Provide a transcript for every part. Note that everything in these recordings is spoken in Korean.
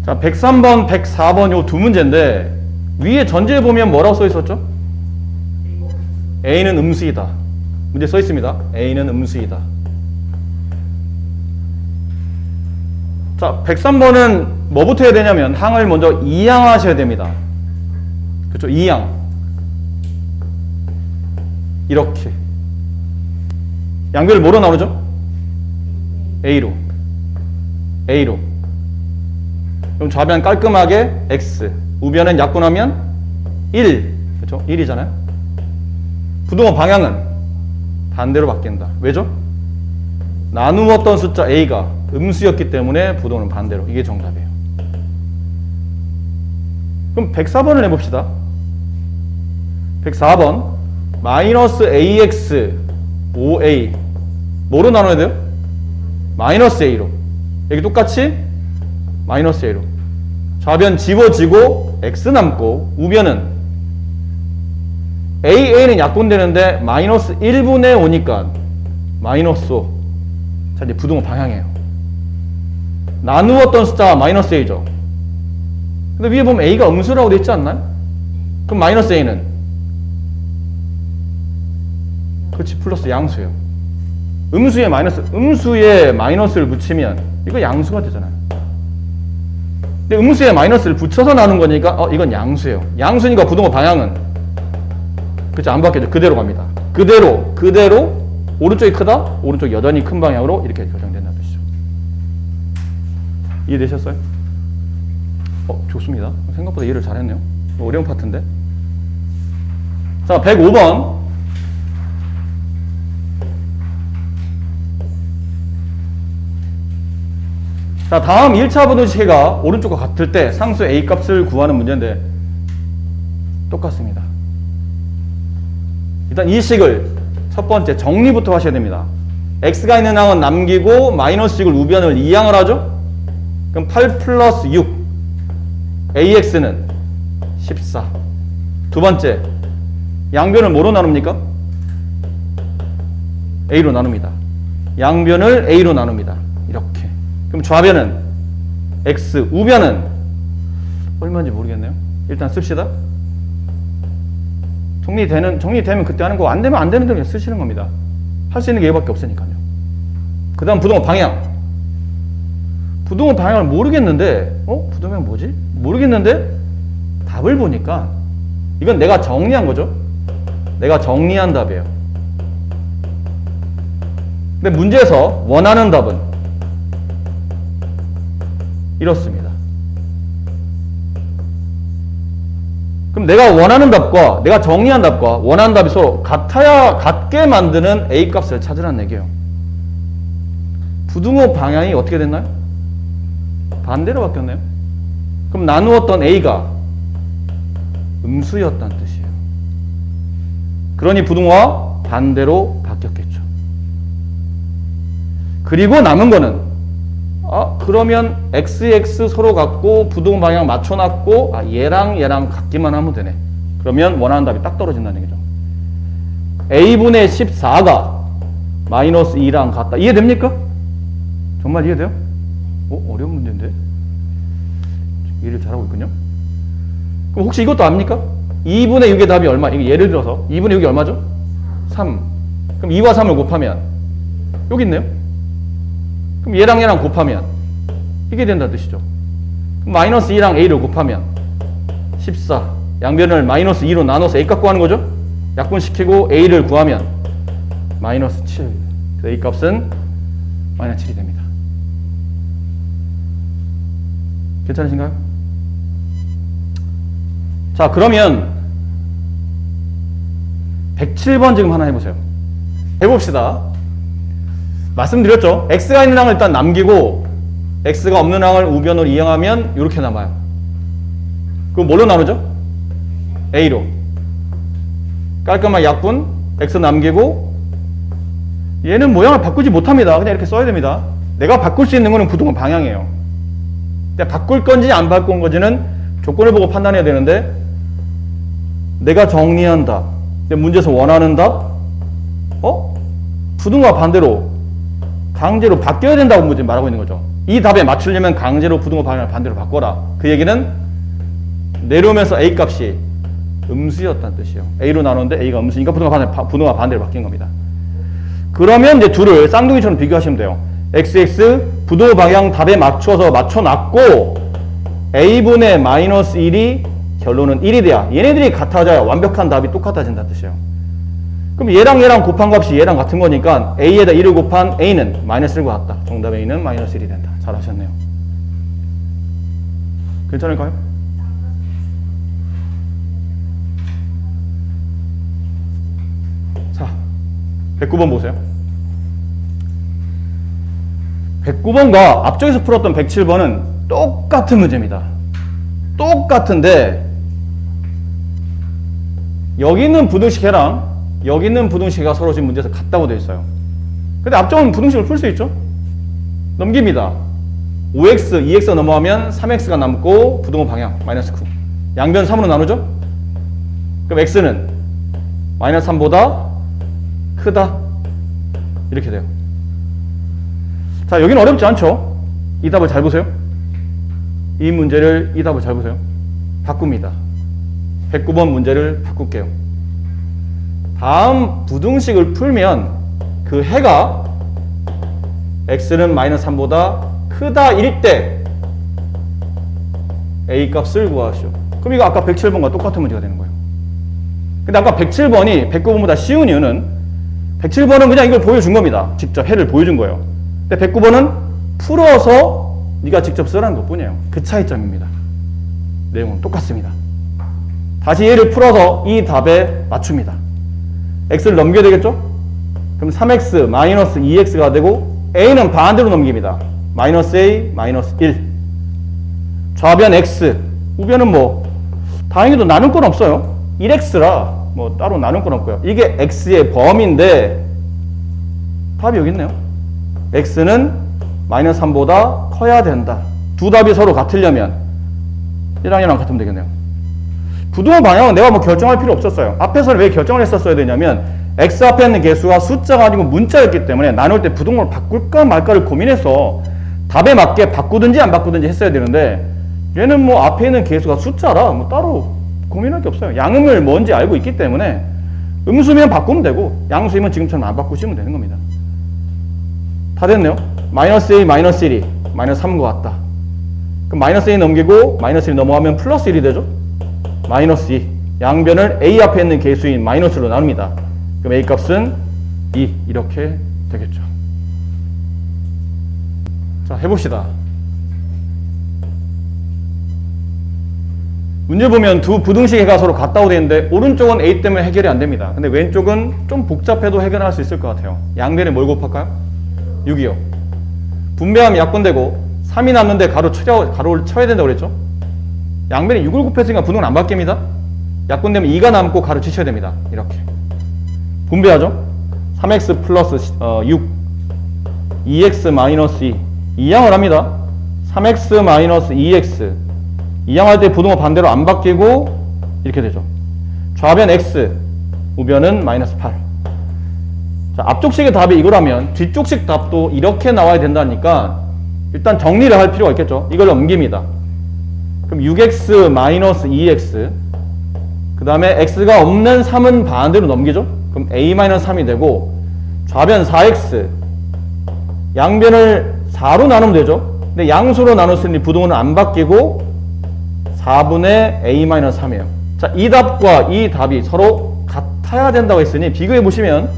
자, 103번, 104번 요 두 문제인데 위에 전제에 보면 뭐라고 써 있었죠? A는 음수이다. 문제 써 있습니다. A는 음수이다. 자, 103번은 뭐부터 해야 되냐면 항을 먼저 이항하셔야 됩니다. 그렇죠? 이항. 이렇게. 양변을 뭐로 나누죠? A로. A로. 그럼 좌변 깔끔하게 X. 우변은 약분하면 1. 그렇죠? 1이잖아요. 부동호 방향은 반대로 바뀐다. 왜죠? 나누었던 숫자 A가 음수였기 때문에 부동호는 반대로. 이게 정답이에요. 그럼 104번을 해봅시다. 104번 마이너스 AX 5A 뭐로 나눠야 돼요? 마이너스 A로. 여기 똑같이 마이너스 A로. 좌변 지워지고 X 남고 우변은 AA는 약분되는데 마이너스 1분의 5니까 마이너스 5. 자, 이제 부동호 방향이에요. 나누었던 숫자가 마이너스 A죠. 근데 위에 보면 A가 음수라고 되어 있지 않나요? 그럼 마이너스 A는? 그렇지, 플러스 양수예요. 음수에 마이너스를 붙이면 이거 양수가 되잖아요. 근데 음수에 마이너스를 붙여서 나눈 거니까 이건 양수예요. 양수니까 부동호 방향은 그렇지, 안 바뀌죠. 그대로 갑니다. 그대로 오른쪽이 크다, 오른쪽이 여전히 큰 방향으로 이렇게 결정된다는 뜻이죠. 이해되셨어요? 좋습니다. 생각보다 이해를 잘했네요. 어려운 파트인데. 자, 105번. 자, 다음 1차 부등식해가 오른쪽과 같을 때 상수 A 값을 구하는 문제인데 똑같습니다. 일단 이 식을 첫 번째 정리부터 하셔야 됩니다. X가 있는 항은 남기고 마이너스 6을 우변을 이항을 하죠? 그럼 8 플러스 6 AX는 14. 두 번째 양변을 뭐로 나눕니까? A로 나눕니다. 양변을 A로 나눕니다. 이렇게. 그럼 좌변은 X, 우변은 얼마인지 모르겠네요. 일단 씁시다. 정리되면 그때 하는 거, 안 되면 안 되는 대로 그냥 쓰시는 겁니다. 할 수 있는 게 이거밖에 없으니까요. 그 다음 부동호 방향. 부동호 방향을 모르겠는데, 부동호 뭐지? 모르겠는데, 답을 보니까, 이건 내가 정리한 거죠? 내가 정리한 답이에요. 근데 문제에서 원하는 답은 이렇습니다. 그럼 내가 원하는 답과 내가 정리한 답과 원하는 답이 서로 같게 만드는 A 값을 찾으라는 얘기예요. 부등호 방향이 어떻게 됐나요? 반대로 바뀌었네요. 그럼 나누었던 A가 음수였다는 뜻이에요. 그러니 부등호와 반대로 바뀌었겠죠. 그리고 남은 거는 그러면 XX 서로 같고 부동호 방향 맞춰놨고 얘랑 같기만 하면 되네. 그러면 원하는 답이 딱 떨어진다는 얘기죠. A분의 14가 마이너스 2랑 같다. 이해됩니까? 정말 이해돼요? 어려운 문제인데? 이해를 잘하고 있군요. 그럼 혹시 이것도 압니까? 2분의 6의 답이 얼마? 이게 예를 들어서 2분의 6이 얼마죠? 3. 그럼 2와 3을 곱하면 여기 있네요. 그럼 얘랑 곱하면 이게 된다는 뜻이죠. 그럼 마이너스 2랑 A를 곱하면 14. 양변을 마이너스 2로 나눠서 A 값 구하는 거죠. 약분시키고 A를 구하면 마이너스 7. 그 A 값은 마이너스 7이 됩니다. 괜찮으신가요? 자, 그러면 107번 지금 하나 해보세요. 해봅시다. 말씀드렸죠? X가 있는 항을 일단 남기고 X가 없는 항을 우변으로 이항하면 이렇게 남아요. 그럼 뭘로 나누죠? A로. 깔끔한 약분 X 남기고 얘는 모양을 바꾸지 못합니다. 그냥 이렇게 써야 됩니다. 내가 바꿀 수 있는 거는 부동호 방향이에요. 근데 바꿀 건지 안 바꿀 건지는 조건을 보고 판단해야 되는데 내가 정리한 답, 문제에서 원하는 답, 부등호와 반대로 강제로 바뀌어야 된다고 문제 말하고 있는 거죠. 이 답에 맞추려면 강제로 부등호 방향을 반대로 바꿔라. 그 얘기는 내려오면서 A 값이 음수였다는 뜻이에요. A로 나누는데 A가 음수니까 부등호가 반대로 바뀐 겁니다. 그러면 이제 둘을 쌍둥이처럼 비교하시면 돼요. XX 부등호 방향 답에 맞춰서 맞춰놨고 A분의 마이너스 1이 결론은 1이 돼야 얘네들이 같아져야 완벽한 답이 똑같아진다는 뜻이에요. 그럼 얘랑 곱한 값이 얘랑 같은 거니까 A에다 1을 곱한 A는 마이너스 1과 같다. 정답 A는 마이너스 1이 된다. 잘하셨네요. 괜찮을까요? 자, 109번 보세요. 109번과 앞쪽에서 풀었던 107번은 똑같은 문제입니다. 똑같은데 여기 있는 부등식해랑 여기 있는 부등식이 서로 지금 문제에서 같다고 되어 있어요. 근데 앞쪽은 부등식을 풀 수 있죠? 넘깁니다. 5x, 2x 넘어가면 3x가 남고 부등호 방향 마이너스 9. 양변 3으로 나누죠? 그럼 x는 마이너스 3보다 크다. 이렇게 돼요. 자, 여기는 어렵지 않죠? 이 답을 잘 보세요. 이 답을 잘 보세요. 바꿉니다. 109번 문제를 바꿀게요. 다음 부등식을 풀면 그 해가 x는 마이너스 3보다 크다 일 때 a 값을 구하시오. 그럼 이거 아까 107번과 똑같은 문제가 되는 거예요. 근데 아까 107번이 109번보다 쉬운 이유는 107번은 그냥 이걸 보여준 겁니다. 직접 해를 보여준 거예요. 근데 109번은 풀어서 네가 직접 쓰라는 것 뿐이에요. 그 차이점입니다. 내용은 똑같습니다. 다시 얘를 풀어서 이 답에 맞춥니다. x를 넘겨야 되겠죠? 그럼 3x 마이너스 2x가 되고 a는 반대로 넘깁니다. 마이너스 a 마이너스 1. 좌변 x, 우변은 뭐 다행히도 나눌 건 없어요. 1x라 뭐 따로 나눌 건 없고요. 이게 x의 범위인데 답이 여기 있네요. x는 마이너스 3보다 커야 된다. 두 답이 서로 같으려면 얘랑 같으면 되겠네요. 부등호 방향은 내가 뭐 결정할 필요 없었어요. 앞에서는 왜 결정을 했었어야 되냐면 x 앞에 있는 개수가 숫자가 아니고 문자였기 때문에 나눌 때 부등호를 바꿀까 말까를 고민해서 답에 맞게 바꾸든지 안 바꾸든지 했어야 되는데 얘는 뭐 앞에 있는 개수가 숫자라 뭐 따로 고민할 게 없어요. 양음을 뭔지 알고 있기 때문에 음수면 바꾸면 되고 양수이면 지금처럼 안 바꾸시면 되는 겁니다. 다 됐네요. 마이너스 a 마이너스 1이 마이너스 3인 것 같다. 그럼 마이너스 a 넘기고 마이너스 1 넘어가면 플러스 1이 되죠. 마이너스 2. 양변을 a 앞에 있는 개수인 마이너스로 나눕니다. 그럼 a 값은 2 이렇게 되겠죠. 자, 해봅시다. 문제 보면 두 부등식 해가 서로 같다고 되어 있는데 오른쪽은 a 때문에 해결이 안 됩니다. 근데 왼쪽은 좀 복잡해도 해결할 수 있을 것 같아요. 양변에 뭘 곱할까요? 6이요. 분배하면 약분되고 3이 남는데 가로를 쳐야 된다고 그랬죠? 양변에 6을 곱했으니까 부등은 안 바뀝니다. 약분되면 2가 남고 가로 치셔야 됩니다. 이렇게 분배하죠. 3x 플러스 6 2x 마이너스 2 이항을 합니다. 3x 마이너스 2x 이항할 때 부등호 반대로 안 바뀌고 이렇게 되죠. 좌변 x 우변은 마이너스 8. 자, 앞쪽식의 답이 이거라면 뒤쪽식 답도 이렇게 나와야 된다니까 일단 정리를 할 필요가 있겠죠. 이걸 넘깁니다. 그럼 6x 마이너스 2x 그 다음에 x가 없는 3은 반대로 넘기죠. 그럼 a 마이너스 3이 되고 좌변 4x 양변을 4로 나누면 되죠. 근데 양수로 나눴으니 부등호는 안 바뀌고 4분의 a 마이너스 3이에요. 자, 이 답과 이 답이 서로 같아야 된다고 했으니 비교해 보시면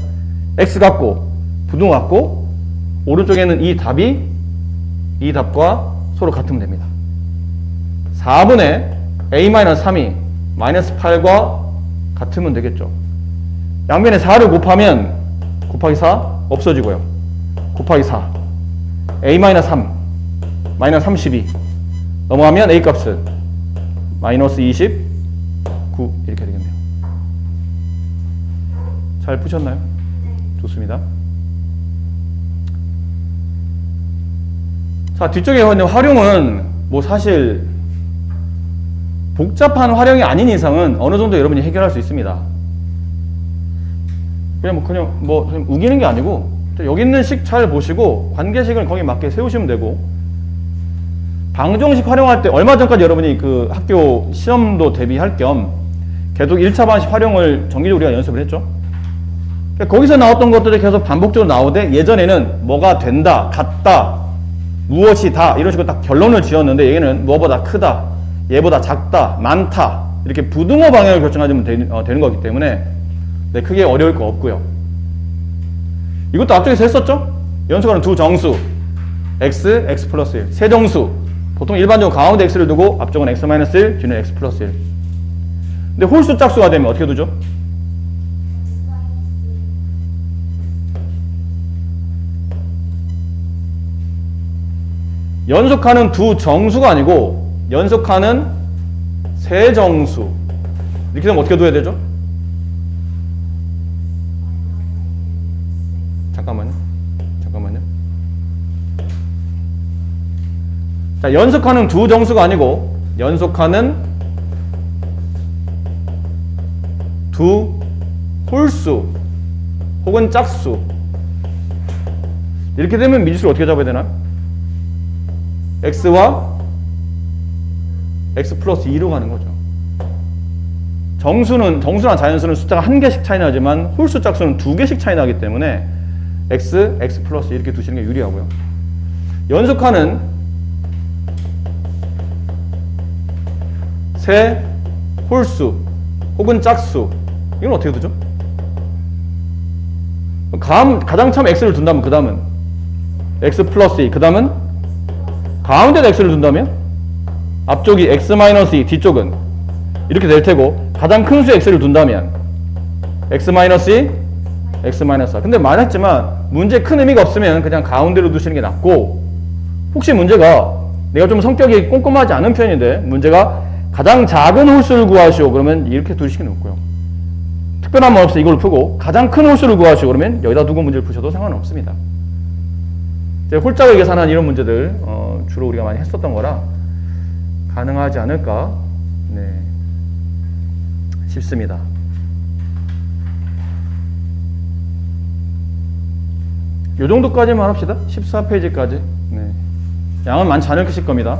x 같고 부등호 같고 오른쪽에는 이 답이 이 답과 서로 같으면 됩니다. 4분의 a-3이 마이너스 8과 같으면 되겠죠. 양변에 4를 곱하면 곱하기 4 없어지고요. 곱하기 4 a-3 마이너스 32 넘어가면 a 값은 마이너스 29 이렇게 되겠네요. 잘 푸셨나요? 좋습니다. 자, 뒤쪽에 있는 활용은 뭐 사실 복잡한 활용이 아닌 이상은 어느 정도 여러분이 해결할 수 있습니다. 그냥 뭐 우기는 게 아니고 여기 있는 식 잘 보시고 관계식을 거기에 맞게 세우시면 되고 방정식 활용할 때 얼마 전까지 여러분이 그 학교 시험도 대비할 겸 계속 1차 방식 활용을 정기적으로 우리가 연습을 했죠. 거기서 나왔던 것들이 계속 반복적으로 나오되 예전에는 뭐가 된다, 같다, 무엇이다 이런 식으로 딱 결론을 지었는데 얘는 뭐보다 크다, 얘보다 작다, 많다 이렇게 부등호 방향을 결정하면 되는 거기 때문에 네, 크게 어려울 거 없고요. 이것도 앞쪽에서 했었죠? 연속하는 두 정수 x, x 플러스 1 세 정수 보통 일반적으로 가운데 x를 두고 앞쪽은 x 마이너스 1 뒤는 x 플러스 1 근데 홀수 짝수가 되면 어떻게 두죠? 연속하는 두 정수가 아니고 연속하는 세 정수 이렇게 되면 어떻게 둬야 되죠? 잠깐만요. 자, 연속하는 두 정수가 아니고 연속하는 두 홀수 혹은 짝수 이렇게 되면 미지수를 어떻게 잡아야 되나? x와 x 플러스 2로 가는 거죠. 정수나 자연수는 숫자가 한 개씩 차이 나지만 홀수 짝수는 두 개씩 차이 나기 때문에 x, x 플러스 이렇게 두시는 게 유리하고요. 연속하는 세 홀수 혹은 짝수 이건 어떻게 두죠? 가장 처음 x를 둔다면 그 다음은 x 플러스 2 그 다음은 가운데다 x를 둔다면 앞쪽이 x 마이너스 2 뒤쪽은 이렇게 될 테고 가장 큰 수 x를 둔다면 x 마이너스 2 x 마이너스 4 근데 말했지만 문제에 큰 의미가 없으면 그냥 가운데로 두시는 게 낫고 혹시 문제가 내가 좀 성격이 꼼꼼하지 않은 편인데 문제가 가장 작은 홀수를 구하시오 그러면 이렇게 두시는 게 좋고요. 특별한 말 없어 이걸 푸고 가장 큰 홀수를 구하시오 그러면 여기다 두고 문제를 푸셔도 상관은 없습니다. 홀짝을 계산한 이런 문제들 주로 우리가 많이 했었던 거라 가능하지 않을까 싶습니다. 요 정도까지만 합시다. 14페이지까지. 양은 많지 않을 것일 겁니다.